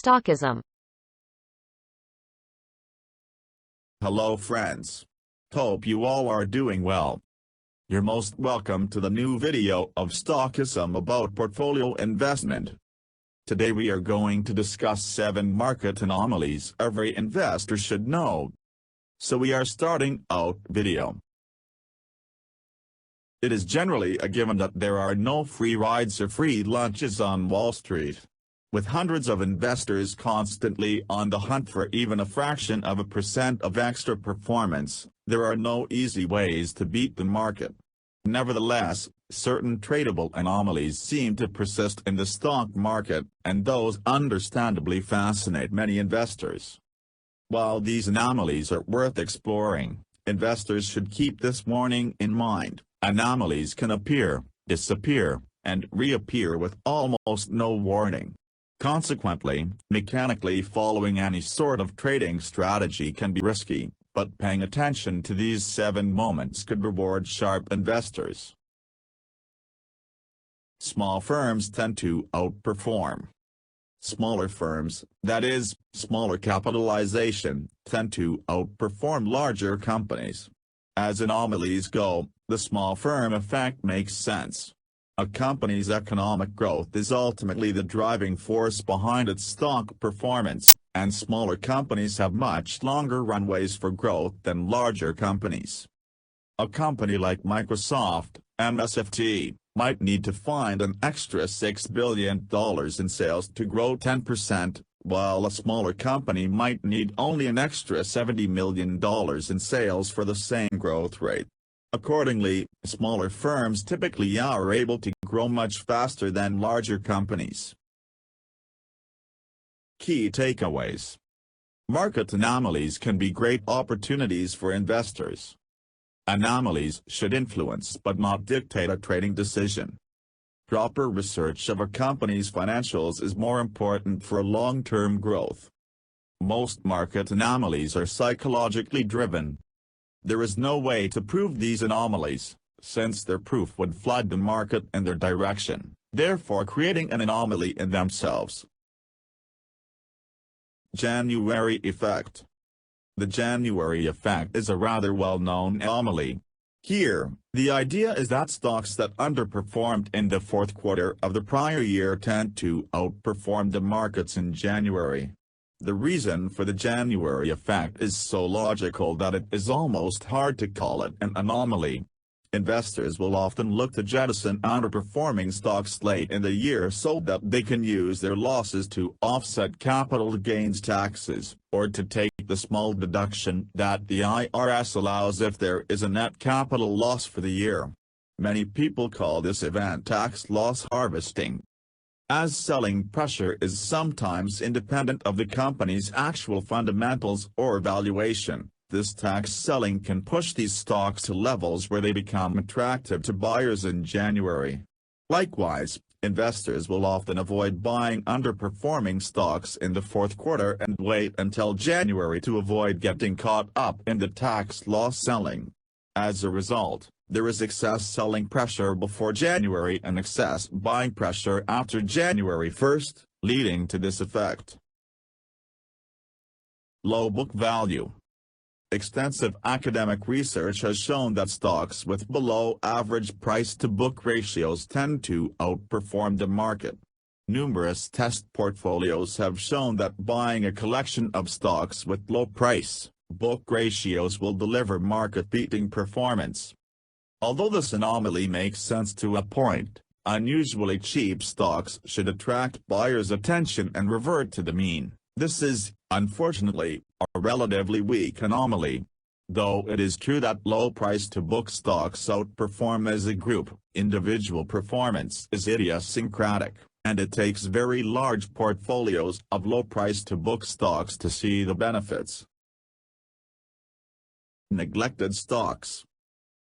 STOCKISM. Hello friends. Hope you all are doing well. You're most welcome to the new video of STOCKISM about portfolio investment. Today we are going to discuss 7 market anomalies every investor should know. So we are starting out video. It is generally a given that there are no free rides or free lunches on Wall Street. With hundreds of investors constantly on the hunt for even a fraction of a % of extra performance, there are no easy ways to beat the market. Nevertheless, certain tradable anomalies seem to persist in the stock market, and those understandably fascinate many investors. While these anomalies are worth exploring, investors should keep this warning in mind: anomalies can appear, disappear, and reappear with almost no warning. Consequently, mechanically following any sort of trading strategy can be risky, but paying attention to these 7 moments could reward sharp investors. Small firms tend to outperform. Smaller firms, that is, smaller capitalization, tend to outperform larger companies. As anomalies go, the small firm effect makes sense. A company's economic growth is ultimately the driving force behind its stock performance, and smaller companies have much longer runways for growth than larger companies. A company like Microsoft, MSFT, might need to find an extra $6 billion in sales to grow 10%, while a smaller company might need only an extra $70 million in sales for the same growth rate. Accordingly, smaller firms typically are able to grow much faster than larger companies. Key takeaways. Market anomalies can be great opportunities for investors. Anomalies should influence but not dictate a trading decision. Proper research of a company's financials is more important for long-term growth. Most market anomalies are psychologically driven. There is no way to prove these anomalies, since their proof would flood the market in their direction, therefore creating an anomaly in themselves. January effect. The January effect is a rather well-known anomaly. Here, the idea is that stocks that underperformed in the fourth quarter of the prior year tend to outperform the markets in January. The reason for the January effect is so logical that it is almost hard to call it an anomaly. Investors will often look to jettison underperforming stocks late in the year so that they can use their losses to offset capital gains taxes, or to take the small deduction that the IRS allows if there is a net capital loss for the year. Many people call this event tax loss harvesting. As selling pressure is sometimes independent of the company's actual fundamentals or valuation, this tax selling can push these stocks to levels where they become attractive to buyers in January. Likewise, investors will often avoid buying underperforming stocks in the fourth quarter and wait until January to avoid getting caught up in the tax loss selling. As a result, there is excess selling pressure before January and excess buying pressure after January 1st, leading to this effect. Low book value. Extensive academic research has shown that stocks with below-average price-to-book ratios tend to outperform the market. Numerous test portfolios have shown that buying a collection of stocks with low price-book ratios will deliver market-beating performance. Although this anomaly makes sense to a point, unusually cheap stocks should attract buyers' attention and revert to the mean. This is, unfortunately, a relatively weak anomaly. Though it is true that low price-to-book stocks outperform as a group, individual performance is idiosyncratic, and it takes very large portfolios of low price-to-book stocks to see the benefits. Neglected stocks.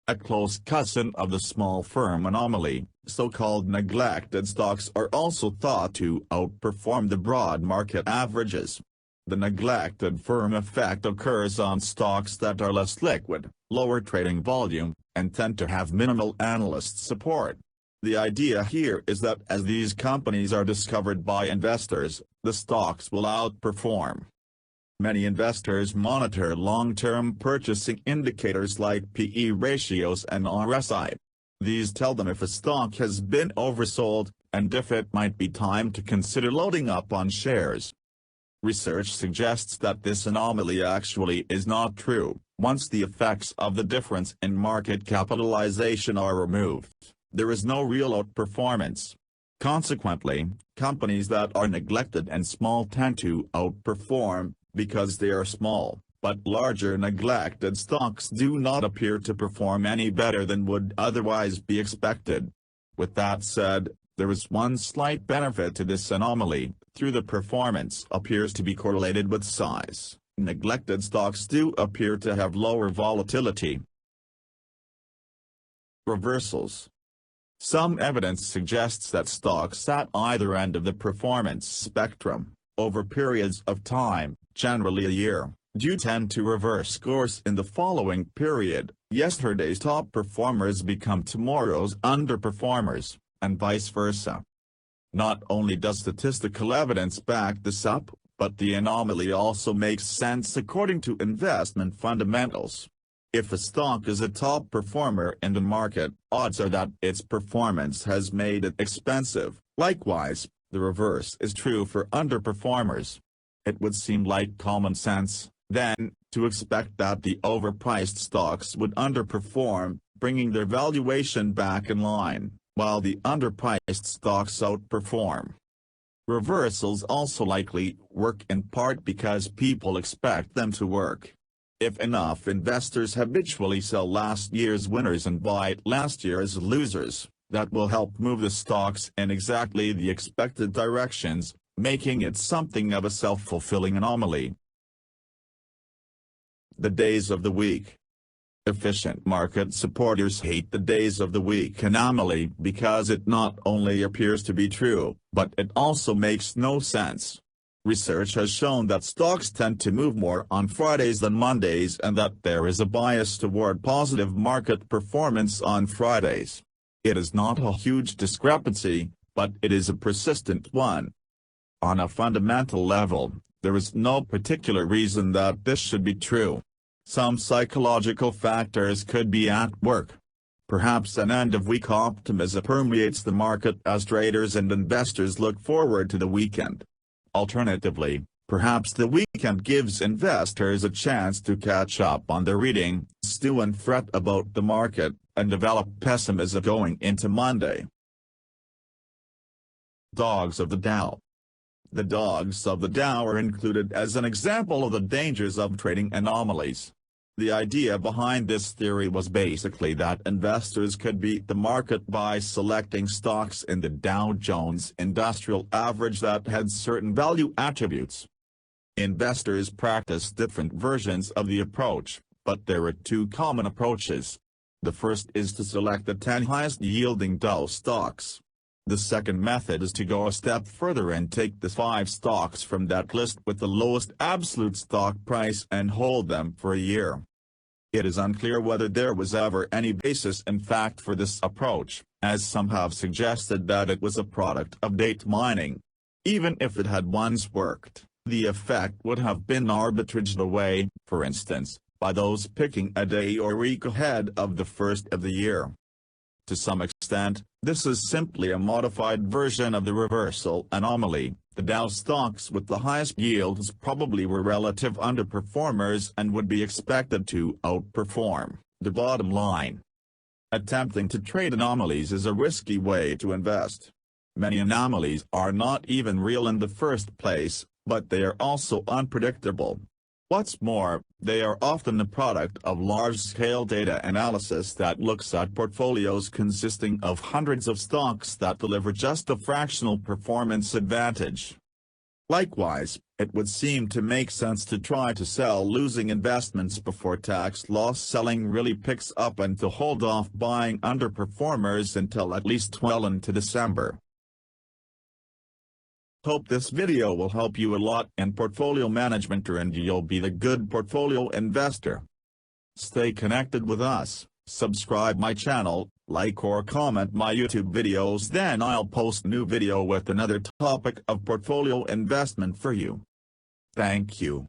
A close cousin of the small firm anomaly, so-called neglected stocks are also thought to outperform the broad market averages. The neglected firm effect occurs on stocks that are less liquid, lower trading volume, and tend to have minimal analyst support. The idea here is that as these companies are discovered by investors, the stocks will outperform. Many investors monitor long-term purchasing indicators like PE ratios and RSI. These tell them if a stock has been oversold, and if it might be time to consider loading up on shares. Research suggests that this anomaly actually is not true. Once the effects of the difference in market capitalization are removed, there is no real outperformance. Consequently, companies that are neglected and small tend to outperform, because they are small, but larger neglected stocks do not appear to perform any better than would otherwise be expected. With that said, there is one slight benefit to this anomaly: through the performance appears to be correlated with size. Neglected stocks do appear to have lower volatility. Reversals. Some evidence suggests that stocks at either end of the performance spectrum, over periods of time, generally a year, do tend to reverse course in the following period. Yesterday's top performers become tomorrow's underperformers, and vice versa. Not only does statistical evidence back this up, but the anomaly also makes sense according to investment fundamentals. If a stock is a top performer in the market, odds are that its performance has made it expensive. Likewise, the reverse is true for underperformers. It would seem like common sense, then, to expect that the overpriced stocks would underperform, bringing their valuation back in line, while the underpriced stocks outperform. Reversals also likely work in part because people expect them to work. If enough investors habitually sell last year's winners and buy last year's losers, that will help move the stocks in exactly the expected directions, making it something of a self-fulfilling anomaly. The days of the week. Efficient market supporters hate the days of the week anomaly because it not only appears to be true, but it also makes no sense. Research has shown that stocks tend to move more on Fridays than Mondays, and that there is a bias toward positive market performance on Fridays. It is not a huge discrepancy, but it is a persistent one. On a fundamental level, there is no particular reason that this should be true. Some psychological factors could be at work. Perhaps an end-of-week optimism permeates the market as traders and investors look forward to the weekend. Alternatively, perhaps the weekend gives investors a chance to catch up on their reading, stew and fret about the market, and develop pessimism going into Monday. Dogs of the Dow. The dogs of the Dow are included as an example of the dangers of trading anomalies. The idea behind this theory was basically that investors could beat the market by selecting stocks in the Dow Jones Industrial Average that had certain value attributes. Investors practice different versions of the approach, but there are two common approaches. The first is to select the 10 highest-yielding Dow stocks. The second method is to go a step further and take the 5 stocks from that list with the lowest absolute stock price and hold them for a year. It is unclear whether there was ever any basis in fact for this approach, as some have suggested that it was a product of data mining. Even if it had once worked, the effect would have been arbitraged away, for instance, by those picking a day or week ahead of the first of the year. To some extent, this is simply a modified version of the reversal anomaly. The Dow stocks with the highest yields probably were relative underperformers and would be expected to outperform. The bottom line: attempting to trade anomalies is a risky way to invest. Many anomalies are not even real in the first place, but they are also unpredictable. What's more, they are often the product of large-scale data analysis that looks at portfolios consisting of hundreds of stocks that deliver just a fractional performance advantage. Likewise, it would seem to make sense to try to sell losing investments before tax loss selling really picks up and to hold off buying underperformers until at least well into December. Hope this video will help you a lot in portfolio management and you'll be the good portfolio investor. Stay connected with us, Subscribe my channel, like or comment my YouTube videos, then I'll post new video with another topic of portfolio investment for you. Thank you.